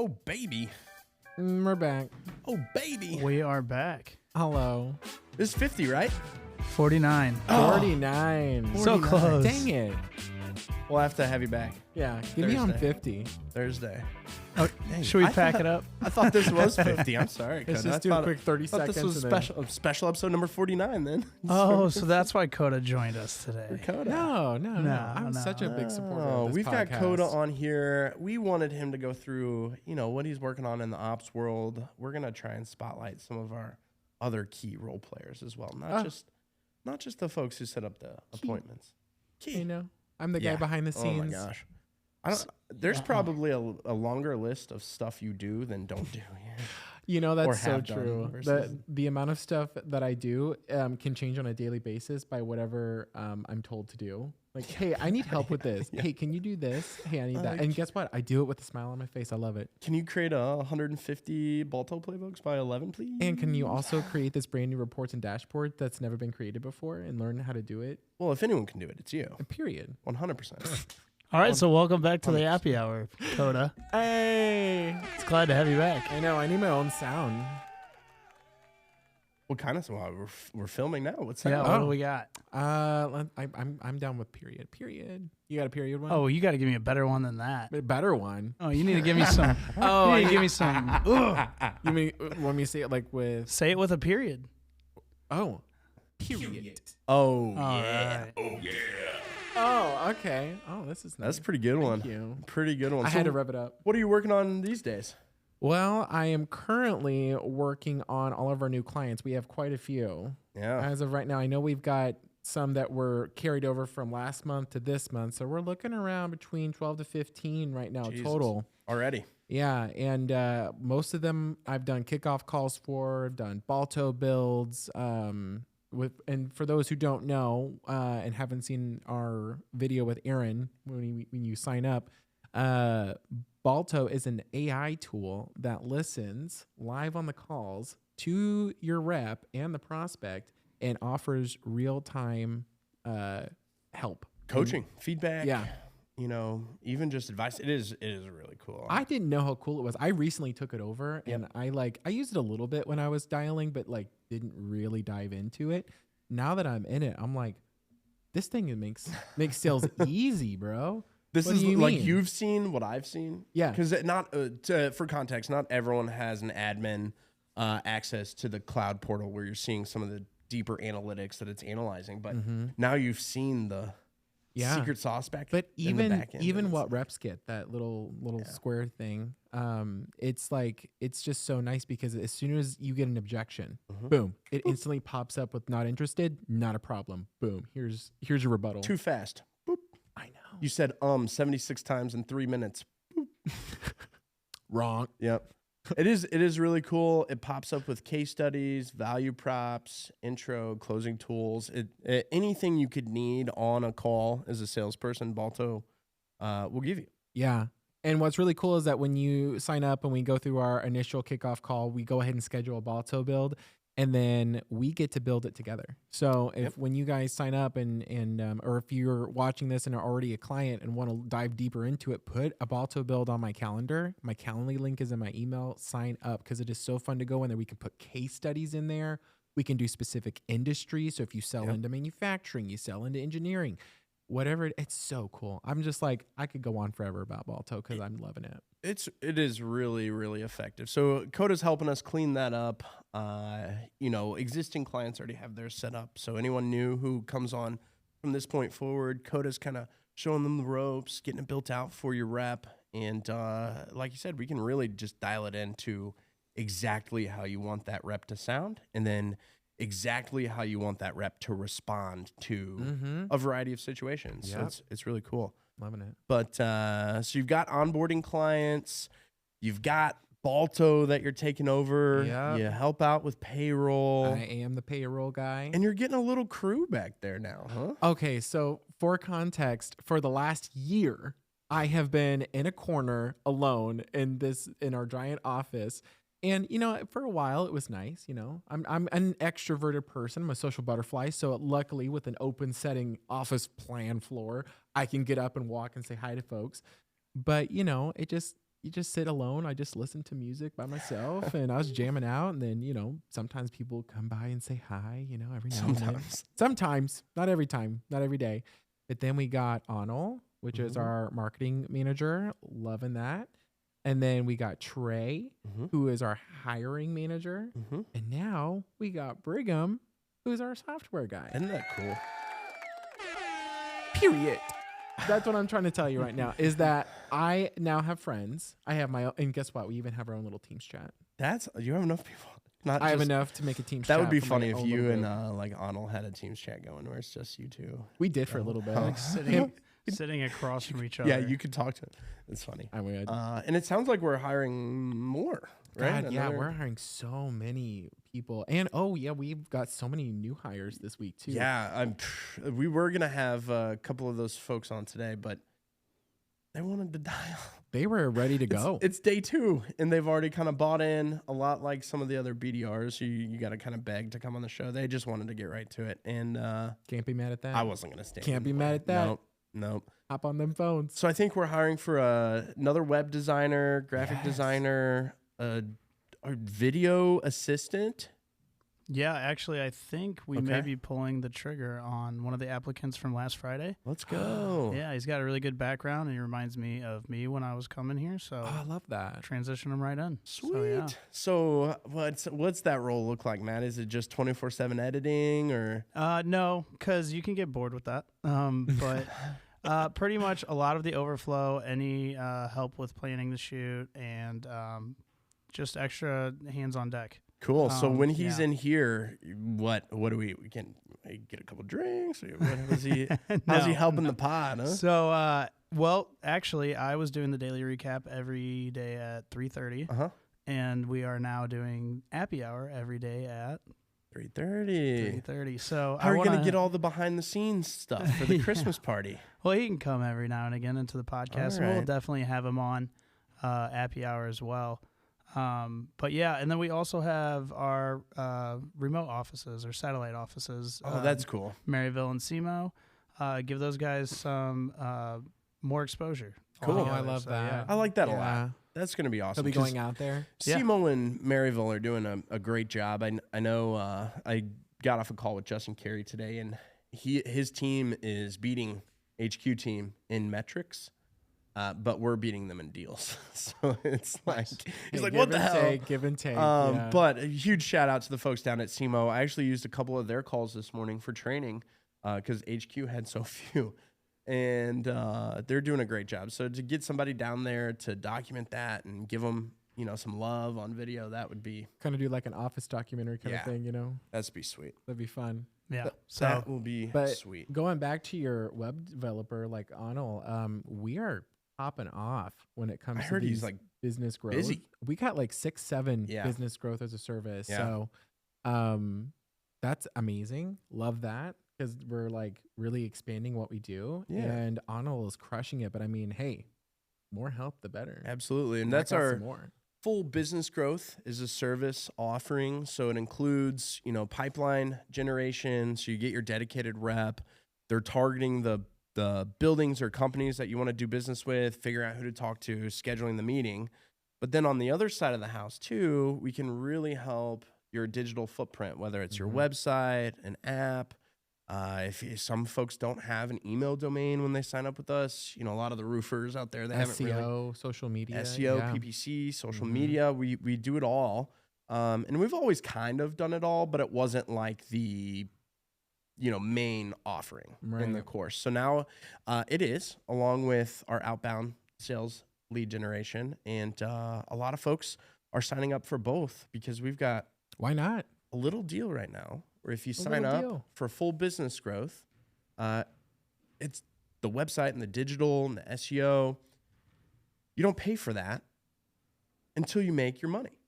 Oh, baby. We're back. Oh, baby. We are back. Hello. This is 50, right? 49. 49. So close. Dang it. We'll have to have you back Yeah, give me on Thursday. 50. Thursday. Oh, Dang, should we I pack thought- it up? I thought this was 50. I'm sorry. Let's Kota. just do a quick 30 I thought seconds. this was and then- special episode number 49 then. Oh, so that's why Kota joined us today. Kota. No. I'm no. such a big supporter Oh, of this we've got podcast. Kota on here. We wanted him to go through, what he's working on in the ops world. We're gonna try and spotlight some of our other key role players as well, not just the folks who set up the appointments. You know, I'm the guy behind the scenes. Oh my gosh, there's probably a longer list of stuff you do than don't do here. You know, Or that's so have done true. versus- The amount of stuff that I do can change on a daily basis by whatever I'm told to do. Like, hey, I need help with this. Yeah. Hey, can you do this? Hey, I need that. And guess what? I do it with a smile on my face. I love it. Can you create 150 Balto playbooks by 11, please? And can you also create this brand new reports and dashboard that's never been created before and learn how to do it? Well, if anyone can do it, it's you. Period. 100%. All right, so welcome back to the happy hour, Kota. Hey, It's glad to have you back. I know. I need my own sound. What kind of song? We're filming now. What's that? Yeah, what do we got? I'm down with period. Period. You got a period one? Oh, you got to give me a better one than that. A better one. Oh, you need to give me some. Oh, you need to give me some. Ugh. You mean want me to say it like with? Say it with a period. Oh, period. Oh, All yeah. right. Oh, okay. Oh, this is nice. That's a pretty good one. Thank you. Pretty good one. I had to rev it up. What are you working on these days? Well, I am currently working on all of our new clients. We have quite a few. Yeah. As of right now, I know we've got some that were carried over from last month to this month. So we're looking around between 12 to 15 right now Jesus. total. Already. Yeah. And most of them I've done kickoff calls for, I've done Balto builds. And for those who don't know and haven't seen our video with Aaron, when you sign up, Balto is an AI tool that listens live on the calls to your rep and the prospect and offers real-time help. Coaching, feedback. Yeah. Even just advice. It is really cool. I didn't know how cool it was. I recently took it over and I used it a little bit when I was dialing, but didn't really dive into it. Now that I'm in it, I'm like, this thing makes sales easy, bro. This What is do you like mean? you've seen what I've seen. Yeah. Because for context, not everyone has an admin access to the cloud portal where you're seeing some of the deeper analytics that it's analyzing. But now you've seen the secret sauce back. But in the back end, even and what reps get, that little square thing, it's just so nice because as soon as you get an objection, boom, it instantly pops up with not interested, not a problem. Boom, here's your rebuttal. too fast. Boop. I know. You said 76 times in 3 minutes. Wrong. Yep. It is really cool. It pops up with case studies, value props, intro, closing tools. Anything you could need on a call as a salesperson, Balto will give you. Yeah. And what's really cool is that when you sign up and we go through our initial kickoff call, we go ahead and schedule a Balto build, and then we get to build it together. So when you guys sign up or if you're watching this and are already a client and want to dive deeper into it, put a Balto build on my calendar. My Calendly link is in my email. Sign up because it is so fun to go in there. We can put case studies in there. We can do specific industries. So if you sell into manufacturing, you sell into engineering, whatever. It's so cool. I'm just like, I could go on forever about Balto because I'm loving it. It is really, really effective. So Kota's helping us clean that up. Existing clients already have theirs set up. So anyone new who comes on from this point forward, Kota's kind of showing them the ropes, getting it built out for your rep. And like you said, we can really just dial it into exactly how you want that rep to sound, and then exactly how you want that rep to respond to a variety of situations. Yep. So it's really cool. Loving it. But so you've got onboarding clients, you've got Balto that you're taking over. Yep. You help out with payroll. I am the payroll guy. And you're getting a little crew back there now, huh? Okay, so for context, for the last year, I have been in a corner alone in our giant office. And, for a while it was nice, I'm an extroverted person. I'm a social butterfly. So luckily with an open setting office plan floor, I can get up and walk and say hi to folks. But, you just sit alone. I just listen to music by myself, and I was jamming out. And then, sometimes people come by and say hi, every now and then. Sometimes, not every time, not every day. But then we got Arnold, which is our marketing manager. Loving that. And then we got Trey, who is our hiring manager. And now we got Brigham, who's our software guy. Isn't that cool? Period. That's what I'm trying to tell you right now, is that I now have friends. I have my own, and guess what? We even have our own little Teams chat. You have enough people. I have enough to make a Teams chat. That would be funny if you and Arnold had a Teams chat going where it's just you two. We did for a little bit. Like sitting across from each other. Yeah, you could talk to him. It's funny. I would. And it sounds like we're hiring more, right? God, yeah, we're hiring so many people. And we've got so many new hires this week too. Yeah, we were going to have a couple of those folks on today, but they wanted to dial. They were ready to go. It's day 2, and they've already kind of bought in, a lot like some of the other BDRs. You got to kind of beg to come on the show. They just wanted to get right to it. And can't be mad at that. I wasn't going to stay. Can't be mad at that. Nope. Hop on them phones. So I think we're hiring for another web designer, graphic designer, a video assistant. Yeah, actually, I think we may be pulling the trigger on one of the applicants from last Friday. Let's go. Yeah, he's got a really good background, and he reminds me of me when I was coming here. So I love that. Transition him right in. Sweet. So what's that role look like, Matt? Is it just 24/7 editing or? No, because you can get bored with that. But pretty much a lot of the overflow, any help with planning the shoot, and just extra hands on deck. Cool. So when he's in here, what do we can get a couple drinks? How's he helping the pod? Huh? So actually, I was doing the daily recap every day at 3:30, and we are now doing happy hour every day at 3:30. 3:30. So how are you going to get all the behind the scenes stuff for the Christmas party? Well, he can come every now and again into the podcast. Right. We'll definitely have him on happy hour as well. But yeah, and then we also have our remote offices or satellite offices. Oh, that's cool. Maryville and SEMO. Give those guys some more exposure. Cool. I love that. Yeah. I like that a lot. That's going to be awesome. He'll be going out there. SEMO and Maryville are doing a great job. I know I got off a call with Justin Carey today, and his team is beating HQ team in metrics. But we're beating them in deals. So it's like, he's like, what the hell? Give and take. But a huge shout out to the folks down at SEMO. I actually used a couple of their calls this morning for training because HQ had so few. And they're doing a great job. So to get somebody down there to document that and give them, some love on video, that would be. Kind of do like an office documentary kind of thing, That'd be sweet. That'd be fun. Yeah. That will be sweet. Going back to your web developer, like Arnold, we are popping off when it comes to he's like business growth. Busy. We got like 6-7 business growth as a service. Yeah. So that's amazing. Love that because we're like really expanding what we do. Yeah. And Arnold is crushing it. But I mean, hey, more help the better. Absolutely. And that's our full business growth is a service offering. So it includes, pipeline generation. So you get your dedicated rep. They're targeting the buildings or companies that you want to do business with, figure out who to talk to, scheduling the meeting. But then on the other side of the house too, we can really help your digital footprint, whether it's your website, an app. If some folks don't have an email domain when they sign up with us, a lot of the roofers out there, they haven't really. Social media. SEO, PPC, social media, we do it all. And we've always kind of done it all, but it wasn't like the main offering in the course. So now it is, along with our outbound sales lead generation. And a lot of folks are signing up for both because we've got why not a little deal right now where if you sign up for full business growth, it's the website and the digital and the SEO. You don't pay for that until you make your money.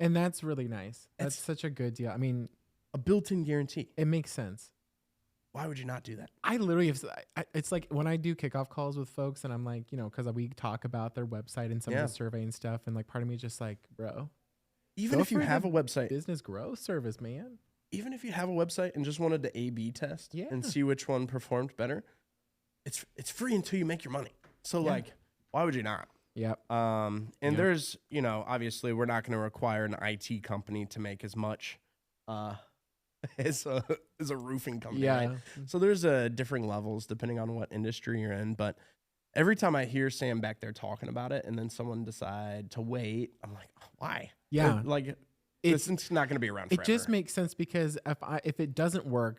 And that's really nice. That's such a good deal. I mean, a built-in guarantee. It makes sense. Why would you not do that? I literally have, it's like when I do kickoff calls with folks and I'm like, because we talk about their website and some of the survey and stuff. And like part of me is just like, bro, even if you have a website, business growth service, man. Even if you have a website and just wanted to A/B test and see which one performed better, it's free until you make your money. So like, why would you not? Yep. And there's, obviously we're not going to require an IT company to make as much as a roofing company. Yeah. Right? So there's differing levels depending on what industry you're in. But every time I hear Sam back there talking about it and then someone decide to wait, I'm like, why? Yeah. This is not going to be around forever. It just makes sense because if it doesn't work,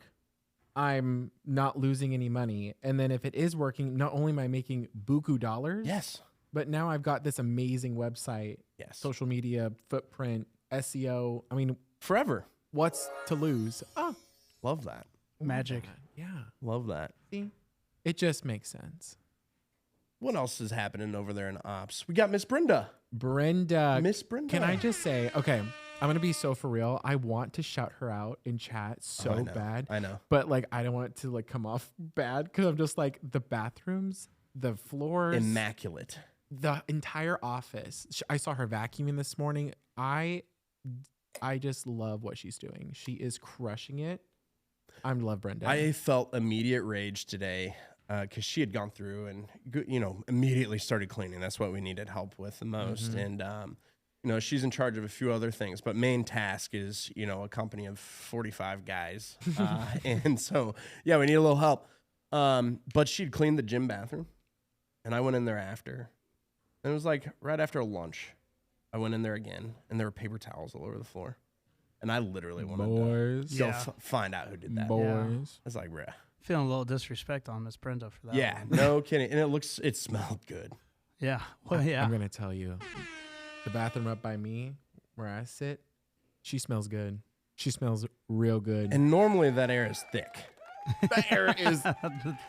I'm not losing any money. And then if it is working, not only am I making buku dollars, yes, but now I've got this amazing website, yes, social media footprint, SEO. I mean, forever. What's to lose? Oh, love that. Magic. Yeah. Love that. See, it just makes sense. What else is happening over there in Opps? We got Miss Brenda. Miss Brenda. Can I just say, okay, I'm going to be so for real. I want to shout her out in chat so bad. I know. But I don't want it to come off bad because I'm just the bathrooms, the floors. Immaculate. The entire office. I saw her vacuuming this morning. I just love what she's doing. She is crushing it. I love Brenda. I felt immediate rage today because she had gone through and immediately started cleaning. That's what we needed help with the most. Mm-hmm. And she's in charge of a few other things, but main task is a company of 45 guys, and so we need a little help. But she'd cleaned the gym bathroom, and I went in there after, and it was right after lunch. I went in there again, and there were paper towels all over the floor. And I literally wanted to go find out who did that. Boys. Yeah. I was like, bruh. Feeling a little disrespect on Miss Brenda for that. Yeah, one. no kidding. And it smelled good. Yeah. Well, yeah. I'm going to tell you, the bathroom up by me where I sit, she smells good. She smells real good. And normally that air is thick. The air is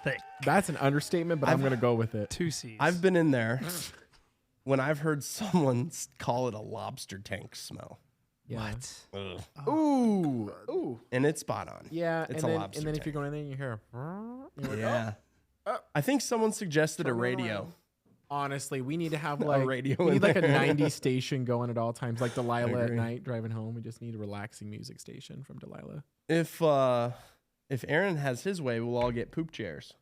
thick. That's an understatement, but I'm going to go with it. 2 C's. I've been in there when I've heard someone call it a lobster tank smell. Yeah. What? Ugh. Ooh. And it's spot on. Yeah. It's and a then, lobster And then tank. if you're going in there and you hear, you're like, Yeah. I think someone suggested a Turn radio. around. Honestly, we need to have A radio we need in a there. 90 station going at all times, like Delilah at agree. night driving home. We just need a relaxing music station from Delilah. If Aaron has his way, we'll all get poop chairs.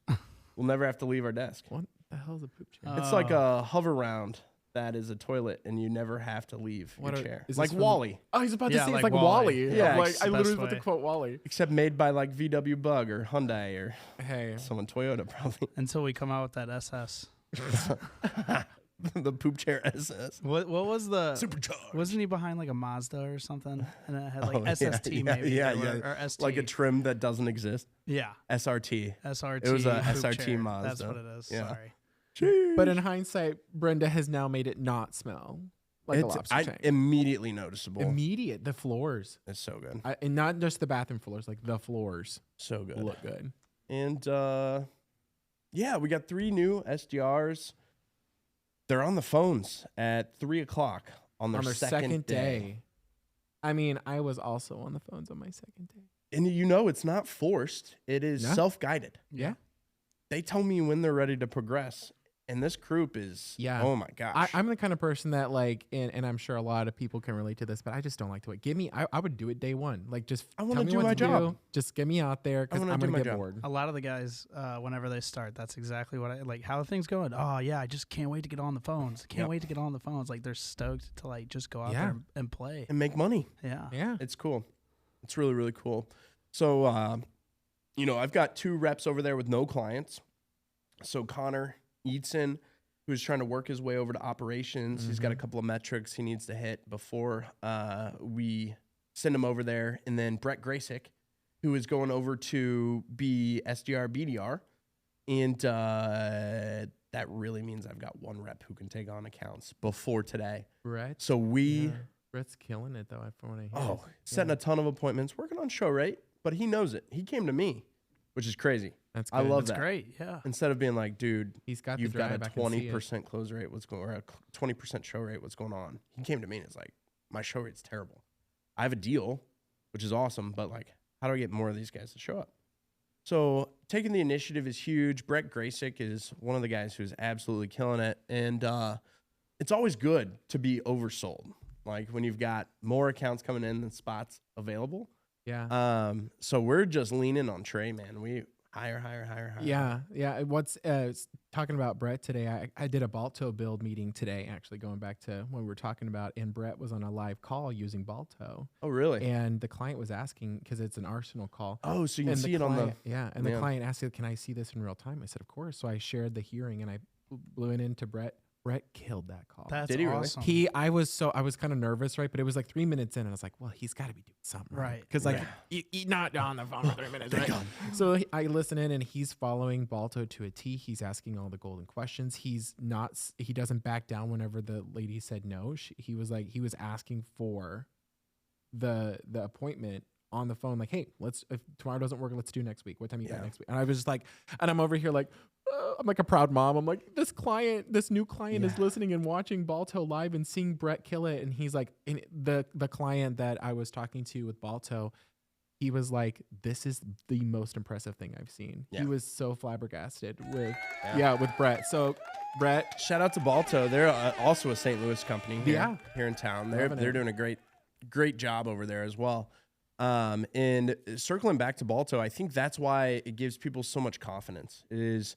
We'll never have to leave our desk. What the hell is a poop chair? It's like a hover round that is a toilet, and you never have to leave your chair. is Like this from- Wally, Oh, he's about to Yeah, say it's like like Wally. Wally. Yeah, I'm it's I the literally best was about to way. quote Wally. except made by VW Bug or Hyundai or Hey, someone Toyota probably. Until we come out with that SS. The poop chair SS. What was the Supercharged. Wasn't he behind a Mazda or something? And it had Oh, SST maybe. yeah, Or ST. Like a trim that doesn't exist. yeah. SRT. SRT. It was a poop SRT chair. Mazda. That's what it is. Yeah. Sorry. but in hindsight, Brenda has now made it not smell like a lobster tank. Immediately noticeable. Immediate. The floors, It's so good. and not just the bathroom floors, like the floors So good. look good. And we got 3 new SDRs. They're on the phones at 3:00 on their second day. I mean, I was also on the phones on my second day. And it's not forced. It is Yeah. self-guided. Yeah. They tell me when they're ready to progress. And this group is, oh my gosh. I'm the kind of person that and I'm sure a lot of people can relate to this, but I just don't like to wait. I would do it day one. Just I wanna tell me do what my to job. do. Just get me out there because I wanna I'm do going my to get job. bored. A lot of the guys, whenever they start, that's exactly what I like. How are things going? Oh yeah, I just can't wait to get on the phones. Can't wait to get on the phones. Like they're stoked to just go out there and play. and make money. Yeah. Yeah. It's cool. It's really, really cool. So, I've got 2 reps over there with no clients. So Connor Eatson, who's trying to work his way over to operations. He's got a couple of metrics he needs to hit before we send him over there. And then Brett Graysick, who is going over to be SDR BDR. And that really means I've got 1 rep who can take on accounts before today. Brett. So Brett's killing it though. From what I hear. setting a ton of appointments, working on show rate, but he knows it. He came to me, which is crazy. That's good. I love That's that. great. Yeah. Instead of being like, dude, He's got you've the got a drive. I can see it. 20% close rate, what's going, or a 20% show rate, what's going on? He came to me and is like, my show rate's terrible. I have a deal, which is awesome, but how do I get more of these guys to show up? So taking the initiative is huge. Brett Graysick is one of the guys who's absolutely killing it. And it's always good to be oversold. When you've got more accounts coming in than spots available. Yeah. So we're just leaning on Trey, man. higher. Yeah. What's talking about Brett today? I did a Balto build meeting today, actually going back to when we were talking about, and Brett was on a live call using Balto. Oh, really? And the client was asking, because it's an Arsenal call. Oh, so you can and see it on the... Yeah, and the client asked, can I see this in real time? I said, of course. So I shared the hearing, and I blew it into Brett. Brett killed that call. That's Did he awesome. really? I was kind of nervous, right? But it was like 3 minutes in, and I was like, well, he's got to be doing something, right? Because like, you not on the phone for 3 minutes, right? So I listen in, and he's following Balto to a T. He's asking all the golden questions. He doesn't back down whenever the lady said no. He was asking for the appointment on the phone, like, hey, if tomorrow doesn't work, let's do next week. What time you got next week? And I was just like, and I'm over here like, I'm like a proud mom. I'm like, this new client is listening and watching Balto live and seeing Brett kill it. And he's like, and the client that I was talking to with Balto, he was like, this is the most impressive thing I've seen. Yeah. He was so flabbergasted with Brett. So Brett, shout out to Balto. They're also a St. Louis company here in town. They're doing a great job over there as well. And circling back to Balto, I think that's why it gives people so much confidence is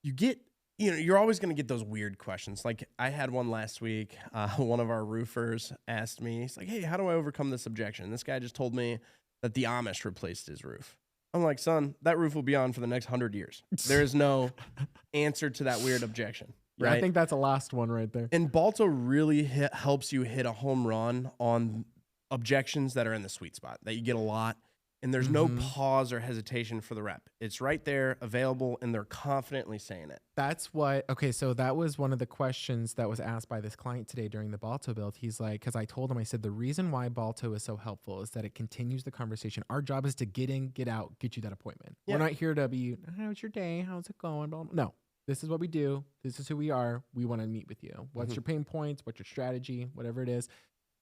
you're always going to get those weird questions. Like I had one last week. One of our roofers asked me, he's like, hey, how do I overcome this objection? And this guy just told me that the Amish replaced his roof. I'm like, son, that roof will be on for the next 100 years. There is no answer to that weird objection. Right? Yeah, I think that's the last one right there. And Balto really helps you hit a home run on objections that are in the sweet spot that you get a lot. And there's no pause or hesitation for the rep. It's right there, available, and they're confidently saying it. So that was one of the questions that was asked by this client today during the Balto build. He's like, because I told him, I said, the reason why Balto is so helpful is that it continues the conversation. Our job is to get in, get out, get you that appointment. Yeah. We're not here to be, how's your day? How's it going? No, this is what we do. This is who we are. We want to meet with you. What's your pain points? What's your strategy? Whatever it is.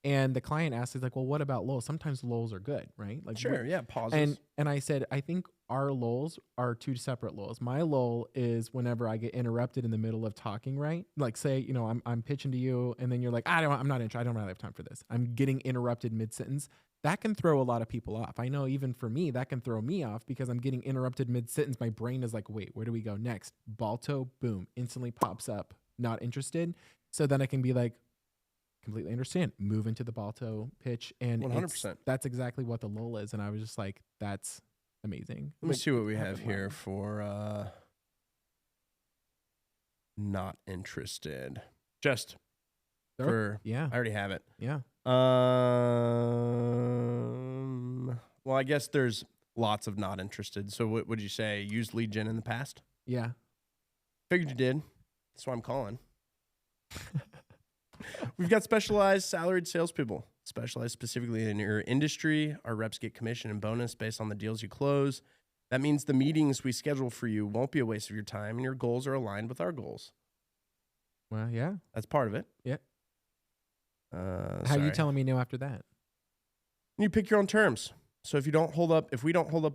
And the client asked, he's like, well, what about lulls? Sometimes lulls are good, right? Like, sure, pauses. And I said, I think our lulls are two separate lulls. My lull is whenever I get interrupted in the middle of talking, right? Like say, I'm pitching to you and then you're like, I'm not interested. I don't really have time for this. I'm getting interrupted mid-sentence. That can throw a lot of people off. I know even for me, that can throw me off because I'm getting interrupted mid-sentence. My brain is like, wait, where do we go next? Balto, boom, instantly pops up, not interested. So then I can be like, completely understand, move into the Balto pitch, and 100%. That's exactly what the lull is. And I was just like, that's amazing. Let me see what we have here for not interested. I already have it. Yeah. Well, I guess there's lots of not interested. So what would you say? Used lead gen in the past? Yeah. Figured you did. That's why I'm calling. We've got specialized salaried salespeople, specialized specifically in your industry. Our reps get commission and bonus based on the deals you close. That means the meetings we schedule for you won't be a waste of your time, and your goals are aligned with our goals. Well, yeah. That's part of it. Yeah. How are you telling me no after that? You pick your own terms. So if we don't hold up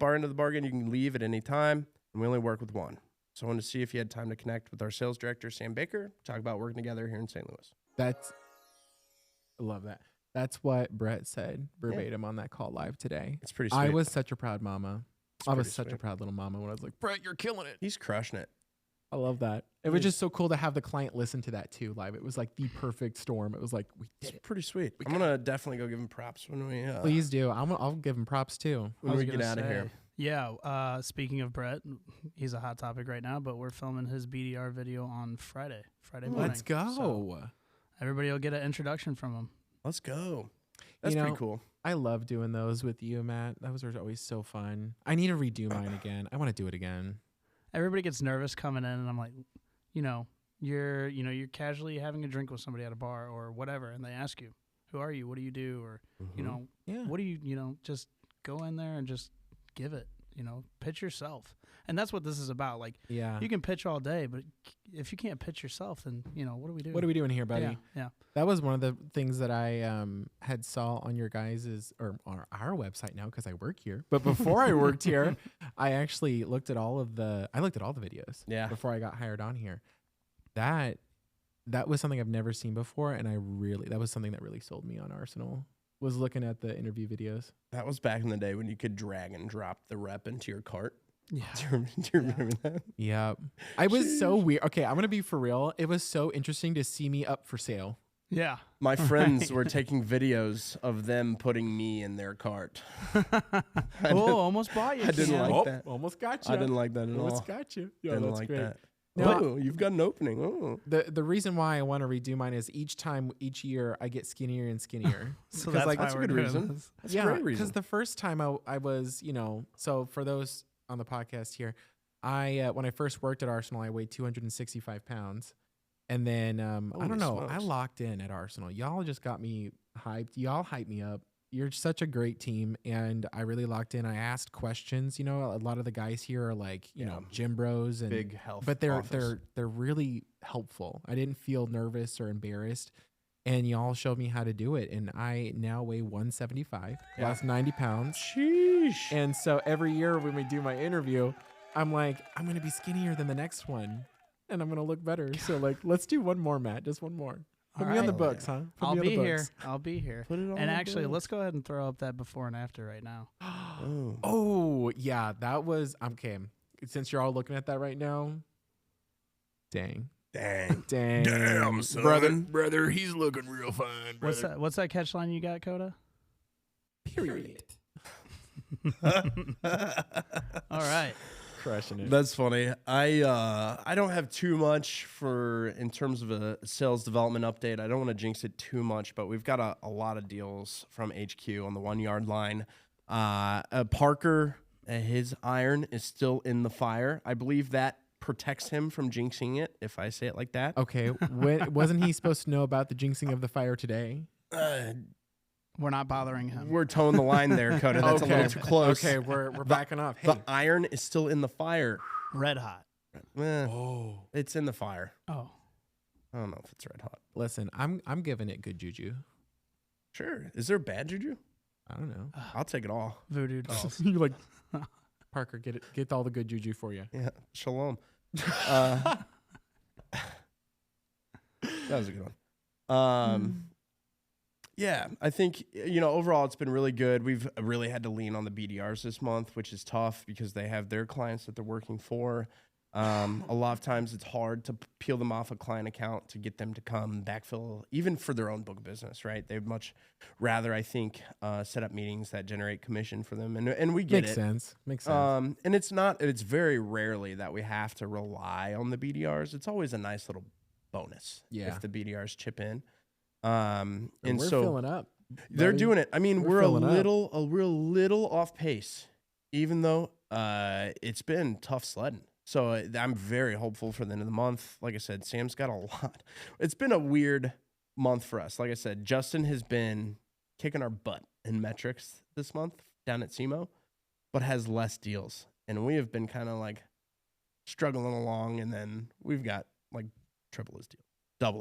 our end of the bargain, you can leave at any time, and we only work with one. So I wanted to see if you had time to connect with our sales director, Sam Baker, talk about working together here in St. Louis. I love that. That's what Brett said verbatim on that call live today. It's pretty sweet. I was such a proud mama. I was such a proud little mama when I was like, Brett, you're killing it. He's crushing it. I love that. It was just so cool to have the client listen to that too live. It was like the perfect storm. It was like, we did it. Pretty sweet. I'm going to definitely go give him props when we... Please do. I'll give him props too. When we get out of here. Yeah. Speaking of Brett, he's a hot topic right now, but we're filming his BDR video on Friday morning. Let's go. So everybody will get an introduction from him. Let's go. That's pretty cool. I love doing those with you, Matt. Those are always so fun. I need to redo mine again. I want to do it again. Everybody gets nervous coming in, and I'm like, you're casually having a drink with somebody at a bar or whatever, and they ask you, who are you? What do you do? Or, what do you, just go in there and just give it, pitch yourself. And that's what this is about. Like, you can pitch all day, but if you can't pitch yourself, then, what do we do? What are we doing here, buddy? Yeah. That was one of the things that I had saw on your guys's or on our website now because I work here. But before I worked here, I actually looked at all the videos. Yeah. Before I got hired on here. That was something I've never seen before, and that was something that really sold me on Arsenal. Was looking at the interview videos. That was back in the day when you could drag and drop the rep into your cart. Yeah. Do you remember that? Yeah. I was so weird. Okay, I'm going to be for real. It was so interesting to see me up for sale. Yeah. My friends were taking videos of them putting me in their cart. Almost bought you. I didn't Cam. like that. Almost got you. I didn't like that at all. Almost got you. Yeah, Didn't that's like great. that. No, Oh, you've got an opening. Oh. The reason why I want to redo mine is each year I get skinnier and skinnier. So 'Cause, that's like, why that's a we're good doing reason. this. That's a great reason. Because the first time I was, so for those on the podcast here, when I first worked at Arsenal, I weighed 265 pounds. And then, I Holy don't know, I smokes. locked in at Arsenal. Y'all just got me hyped. Y'all hyped me up. You're such a great team. And I really locked in. I asked questions. A lot of the guys here are like, you know, gym bros and Big health but they're office. they're really helpful. I didn't feel nervous or embarrassed. And y'all showed me how to do it. And I now weigh 175, lost 90 pounds. Sheesh. And so every year when we do my interview, I'm like, I'm going to be skinnier than the next one. And I'm going to look better. So, like, let's do one more, Matt. Just one more. Put me on the right. books, huh? Put I'll me on be the here. books. I'll be here. Put it on And the actually, books. let's go ahead and throw up that before and after right now. Oh. Oh, yeah. That was, okay. Since you're all looking at that right now, dang. Dang. Dang. Damn, son. Brother, he's looking real fine, brother. What's that catch line you got, Kota? Period. All right. Crushing it. That's funny. I don't have too much in terms of a sales development update. I don't want to jinx it too much, but we've got a lot of deals from HQ on the 1 yard line. Parker, his iron is still in the fire. I believe that protects him from jinxing it, if I say it like that. Okay. Wasn't he supposed to know about the jinxing of the fire today? We're not bothering him. We're towing the line there, Kota. That's a little too close. Okay, we're backing off. Hey. The iron is still in the fire. Red hot. It's in the fire. Oh. I don't know if it's red hot. Listen, I'm giving it good juju. Sure. Is there bad juju? I don't know. I'll take it all. Voodoo dolls. You're like, Parker, get all the good juju for you. Yeah. Shalom. That was a good one. Yeah, I think, overall it's been really good. We've really had to lean on the BDRs this month, which is tough because they have their clients that they're working for. A lot of times it's hard to peel them off a client account to get them to come backfill, even for their own book of business, right? They'd much rather, I think, set up meetings that generate commission for them. And we get Makes it. sense. Makes sense. And it's very rarely that we have to rely on the BDRs. It's always a nice little bonus if the BDRs chip in. And we're so filling up. they're buddy. doing it. I mean, we're a filling up. little off pace, even though it's been tough sledding. So I'm very hopeful for the end of the month. Like I said, Sam's got a lot. It's been a weird month for us. Like I said, Justin has been kicking our butt in metrics this month down at SEMO, but has less deals. And we have been kind of like struggling along, and then we've got like double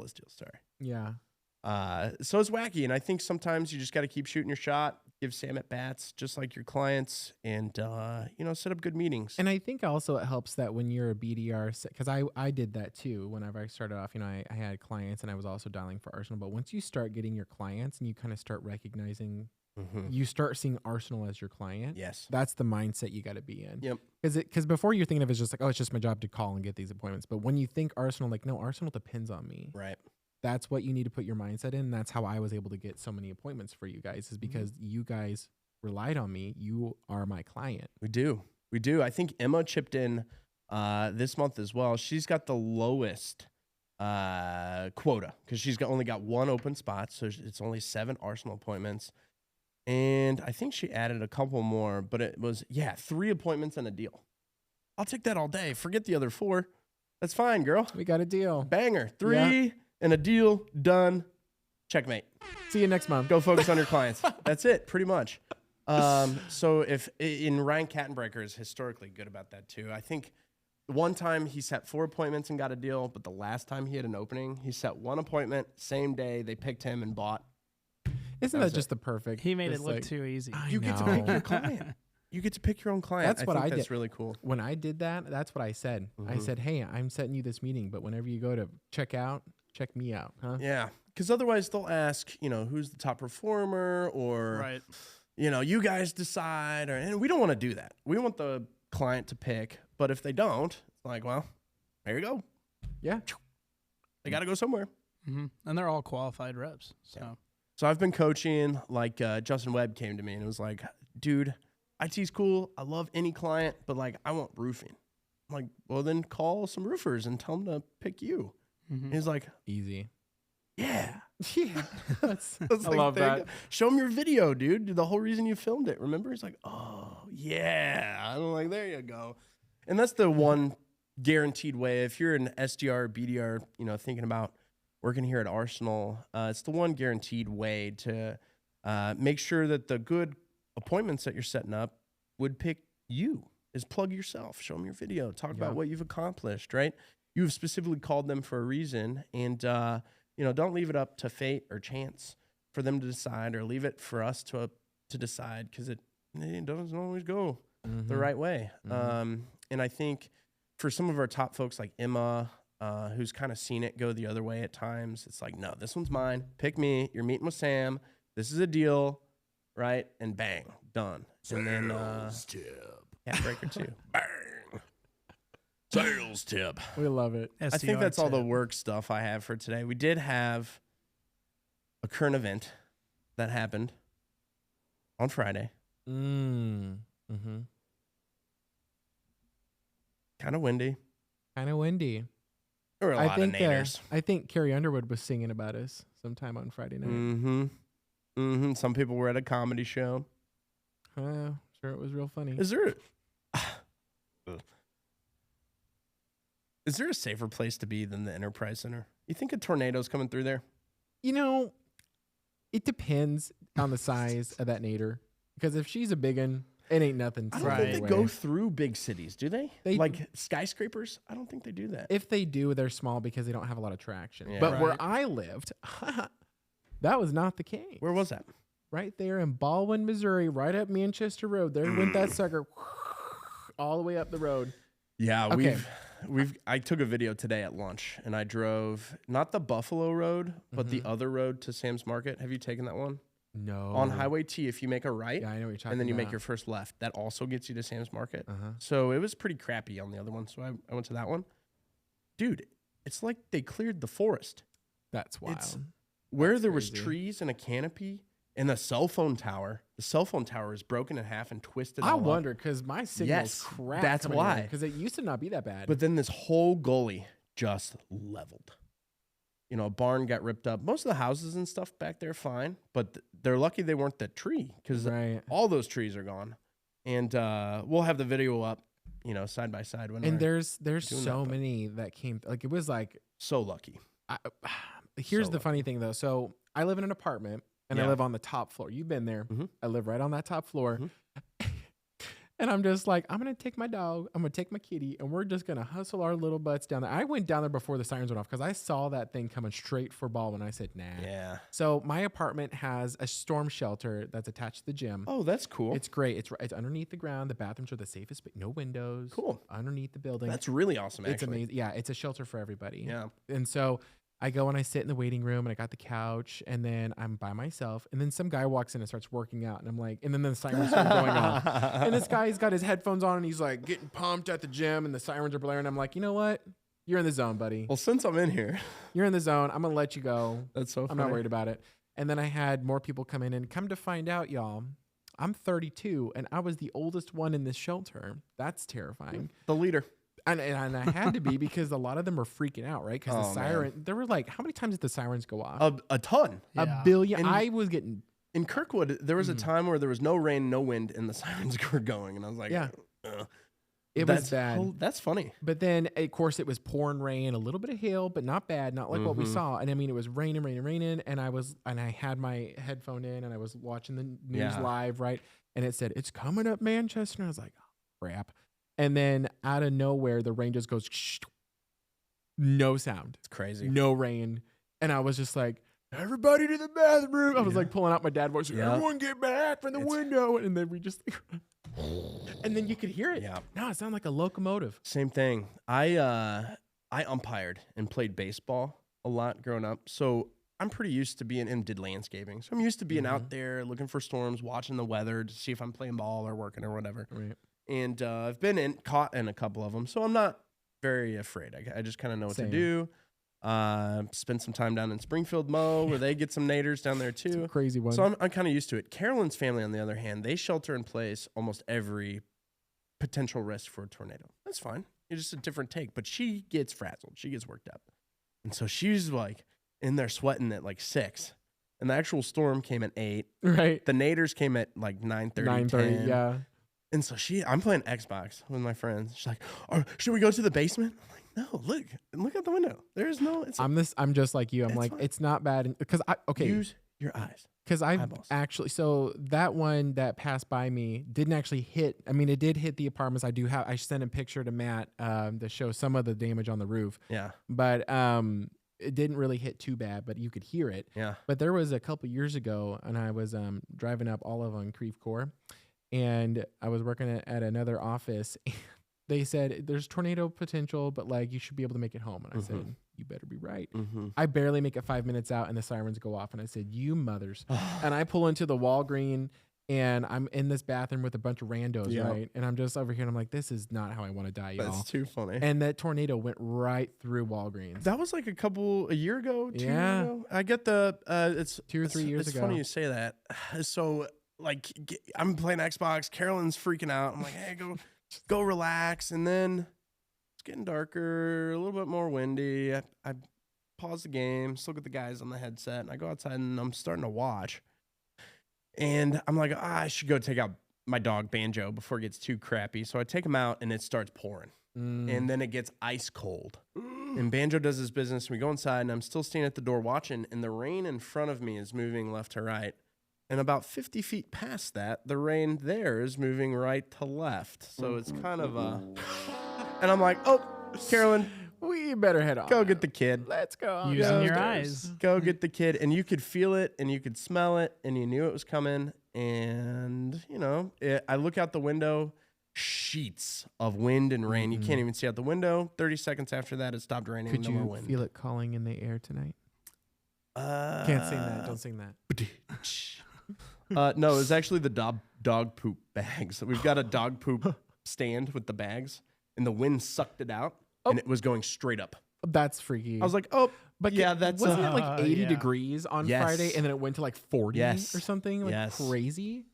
his deals, sorry. Yeah. So it's wacky, and I think sometimes you just got to keep shooting your shot, give Sam at bats, just like your clients, and set up good meetings. And I think also it helps that when you're a BDR, because I did that too. Whenever I started off, I had clients and I was also dialing for Arsenal. But once you start getting your clients and you kind of start recognizing, you start seeing Arsenal as your client. Yes, that's the mindset you got to be in. Yep. Because before you're thinking of it as just like, oh, it's just my job to call and get these appointments. But when you think Arsenal, like, no, Arsenal depends on me. Right. That's what you need to put your mindset in. That's how I was able to get so many appointments for you guys, is because you guys relied on me. You are my client. We do. I think Emma chipped in this month as well. She's got the lowest quota because she's only got one open spot. So it's only 7 Arsenal appointments. And I think she added a couple more, but it was, 3 appointments and a deal. I'll take that all day. Forget the other 4. That's fine, girl. We got a deal. Banger. 3 and a deal. Done. Checkmate. See you next month. Go focus on your clients. That's it, pretty much. So if Ryan Kattenbrecker is historically good about that too. I think one time he set 4 appointments and got a deal, but the last time he had an opening, he set 1 appointment, same day, they picked him and bought. Isn't that just the perfect? He made it just look like, too easy. You get to pick your client. You get to pick your own client. That's what I did. That's really cool. When I did that, that's what I said. I said, hey, I'm setting you this meeting, but whenever you go to check me out, huh? Yeah, because otherwise they'll ask, who's the top performer, or Right. You guys decide, and we don't want to do that. We want the client to pick. But if they don't, it's like, well, there you go. Yeah. They got to go somewhere. Mm-hmm. And they're all qualified reps. So. Yeah. So I've been coaching, like Justin Webb came to me and it was like, dude, IT's cool. I love any client, but like I want roofing. I'm like, well, then call some roofers and tell them to pick you. Mm-hmm. And he's like, easy. Yeah. Yeah. I love that. Show him your video, dude. The whole reason you filmed it. Remember? He's like, oh, yeah. I'm like, there you go. And that's the one guaranteed way. If you're an SDR, BDR, thinking about working here at Arsenal, it's the one guaranteed way to make sure that the good appointments that you're setting up would pick you, is plug yourself, show them your video, talk about what you've accomplished, right? You've specifically called them for a reason, and don't leave it up to fate or chance for them to decide, or leave it for us to decide, because it doesn't always go the right way. And I think for some of our top folks like Emma, who's kind of seen it go the other way at times, it's like, no, this one's mine. Pick me. You're meeting with Sam. This is a deal, right? And bang, done. And then breaker 2. Bang. Sales tip. We love it. I think that's all the work stuff I have for today. We did have a current event that happened on Friday. Mm-hmm. Kind of windy. There were a lot of naders. I think Carrie Underwood was singing about us sometime on Friday night. Some people were at a comedy show. Sure, it was real funny. Is there a safer place to be than the Enterprise Center? You think a tornado's coming through there? It depends on the size of that nader. Because if she's a big one, it ain't nothing. I don't think they go through big cities, do they? Like skyscrapers? I don't think they do that. If they do, they're small because they don't have a lot of traction. Yeah. But where I lived, that was not the case. Where was that? Right there in Baldwin, Missouri, right up Manchester Road. There went that sucker all the way up the road. Yeah, I took a video today at lunch, and I drove not the Buffalo Road, but the other road to Sam's Market. Have you taken that one? No. On Highway T, if you make a right, yeah, I know what you're talking and then you about. make your first left, that also gets you to Sam's Market. So it was pretty crappy on the other one, so I went to that one. Dude, it's like they cleared the forest. That's wild. Where there was trees and a canopy and the cell phone tower. The cell phone tower is broken in half and twisted. I wonder, because my signal's crap. That's why. Because it used to not be that bad. But then this whole gully just leveled. A barn got ripped up. Most of the houses and stuff back there fine, but they're lucky they weren't that tree, because all those trees are gone. And we'll have the video up, side by side. And there's so many that came. Like, it was like so lucky. Here's the funny thing though. So I live in an apartment. And I live on the top floor. You've been there. I live right on that top floor. And I'm just like, I'm going to take my dog. I'm going to take my kitty. And we're just going to hustle our little butts down there. I went down there before the sirens went off because I saw that thing coming straight for Baldwin. I said, nah. Yeah. So my apartment has a storm shelter that's attached to the gym. Oh, that's cool. It's great. It's underneath the ground. The bathrooms are the safest, but no windows. Cool. Underneath the building. That's really awesome, actually. It's amazing. Yeah, it's a shelter for everybody. Yeah. And so I go and I sit in the waiting room, and I got the couch, and then I'm by myself, and then some guy walks in and starts working out, and I'm like, and then the sirens start going off, and this guy's got his headphones on, and he's like getting pumped at the gym, and the sirens are blaring. I'm like, you know what? You're in the zone, buddy. Well, since I'm in here, you're in the zone. I'm gonna let you go. That's so funny. I'm not worried about it. And then I had more people come in, and come to find out, y'all, I'm 32, and I was the oldest one in this shelter. That's terrifying. The leader. And I had to be, because a lot of them were freaking out, right? Because the siren, there were like, how many times did the sirens go off? A ton. A billion. I was getting... In Kirkwood, there was a time where there was no rain, no wind, and the sirens were going. And I was like, it was bad. That's funny. But then, of course, it was pouring rain, a little bit of hail, but not bad, not like what we saw. And I mean, it was raining. And I had my headphone in, and I was watching the news live, right? And it said, it's coming up Manchester. And I was like, oh, crap. And then out of nowhere, the rain just goes, shh, no sound. It's crazy. No rain. And I was just like, everybody to the bathroom. I was like pulling out my dad voice. Everyone get back from the window. And then we just, and then you could hear it. Yeah. No, it sounded like a locomotive. Same thing. I umpired and played baseball a lot growing up. So I'm pretty used to being and did landscaping. So I'm used to being out there looking for storms, watching the weather to see if I'm playing ball or working or whatever. Right. And I've been caught in a couple of them, so I'm not very afraid. I just kind of know what to do. Spend some time down in Springfield, Mo, where they get some naders down there too. It's a crazy one. So I'm kind of used to it. Carolyn's family, on the other hand, they shelter in place almost every potential risk for a tornado. That's fine. It's just a different take. But she gets frazzled. She gets worked up. And so she's like in there sweating at like 6. And the actual storm came at 8. Right. The naders came at like 9:30, 9:30, 10. yeah. And so I'm playing Xbox with my friends. She's like, should we go to the basement? I'm like, no, look out the window. There's no. I'm just like you. I'm like, fine. It's not bad because use your eyes. Because I've actually, so that one that passed by me didn't actually hit. I mean, it did hit the apartments. I sent a picture to Matt to show some of the damage on the roof. Yeah. But it didn't really hit too bad, but you could hear it. Yeah. But there was a couple years ago, and I was driving up Olive on Creve Coeur, and I was working at another office. They said there's tornado potential, but like you should be able to make it home. And I said, you better be right. I barely make it 5 minutes out and the sirens go off. And I said, you mothers. And I pull into the Walgreen and I'm in this bathroom with a bunch of randos, right? And I'm just over here and I'm like, this is not how I want to die, y'all. That's too funny. And that tornado went right through Walgreens. That was like a year ago, 2 years ago. I get it's 2 or 3 years ago. ago. It's funny you say that. So like I'm playing Xbox. Carolyn's freaking out. I'm like, hey, go relax. And then it's getting darker, a little bit more windy. I pause the game, still get the guys on the headset, and I go outside and I'm starting to watch. And I'm like, I should go take out my dog Banjo before it gets too crappy. So I take him out and it starts pouring. And then it gets ice cold. And Banjo does his business. We go inside and I'm still standing at the door watching, and the rain in front of me is moving left to right. And about 50 feet past that, the rain there is moving right to left. So it's kind of and I'm like, oh, Carolyn, we better head on. Go get the kid. Let's go. Using your eyes. Go get the kid. And you could feel it and you could smell it and you knew it was coming. And, I look out the window, sheets of wind and rain. You can't even see out the window. 30 seconds after that, it stopped raining. Could you more wind. feel it calling in the air tonight? Can't sing that. Don't sing that. No, it was actually the dog poop bags. We've got a dog poop stand with the bags, and the wind sucked it out, and it was going straight up. That's freaky. I was like, oh, but yeah, that's wasn't it like 80 degrees on Friday, and then it went to like 40 or something, like crazy.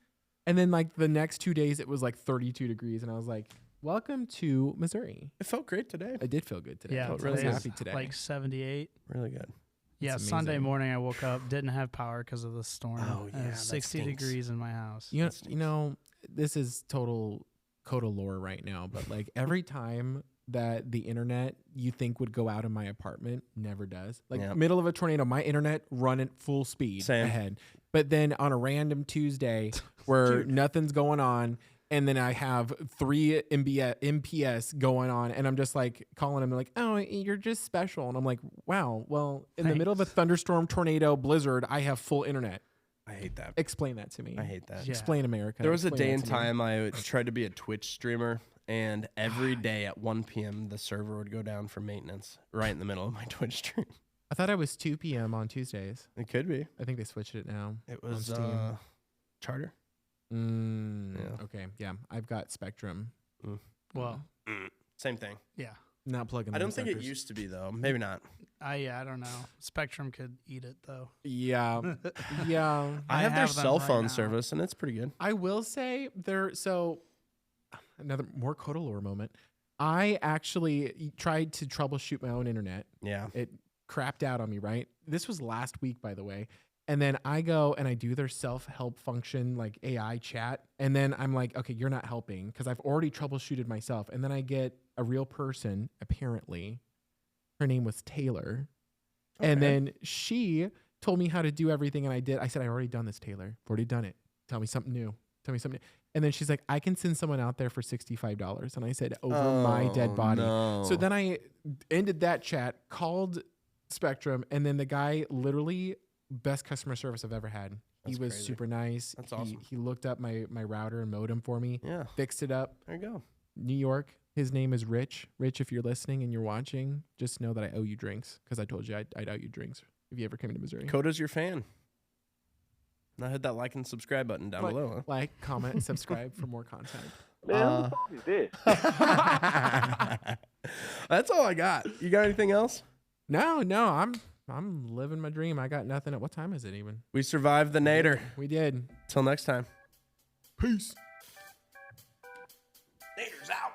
And then like the next 2 days, it was like 32 degrees, and I was like, welcome to Missouri. It felt great today. It did feel good today. Yeah, I felt really happy today. Like 78. Really good. Yeah, Sunday morning I woke up, didn't have power because of the storm. Oh, yeah, 60 degrees in my house. You know, this is total Kota lore right now, but like every time that the internet you think would go out in my apartment never does. Like middle of a tornado, my internet run at full speed ahead. But then on a random Tuesday where nothing's going on, and then I have 3 MPS going on, and I'm just like calling them like, oh, you're just special. And I'm like, wow, well, in the middle of a thunderstorm, tornado, blizzard, I have full internet. I hate that. Explain that to me. I hate that. Yeah. Explain America. There was a day and time I tried to be a Twitch streamer, and every day at 1 p.m. the server would go down for maintenance right in the middle of my Twitch stream. I thought it was 2 p.m. on Tuesdays. It could be. I think they switched it now. It was Charter. Okay. Yeah. I've got Spectrum. Well, same thing. Yeah. Not plugging. I don't think it used to be though. Maybe not. I don't know. Spectrum could eat it though. Yeah. Yeah. I have their cell phone service and it's pretty good. I will say another more Kota lore moment. I actually tried to troubleshoot my own internet. Yeah. It crapped out on me, right? This was last week, by the way. And then I go and I do their self-help function, like AI chat. And then I'm like, okay, you're not helping because I've already troubleshooted myself. And then I get a real person, apparently. Her name was Taylor. Okay. And then she told me how to do everything. And I did. I said, I've already done this, Taylor. I've already done it. Tell me something new. Tell me something new. And then she's like, I can send someone out there for $65. And I said, over my dead body. No. So then I ended that chat, called Spectrum. And then the guy literally... best customer service I've ever had. He was super nice. That's awesome. He looked up my router and modem for me. Yeah. Fixed it up. There you go. New York. His name is Rich. Rich, if you're listening and you're watching, just know that I owe you drinks because I told you I'd owe you drinks if you ever came to Missouri. Kota's your fan. Now hit that like and subscribe button down below. Huh? Like, comment, and subscribe for more content. Man, who the fuck is this? That's all I got. You got anything else? No, I'm living my dream. I got nothing. What time is it even? We survived the Nader. We did. Till next time. Peace. Nader's out.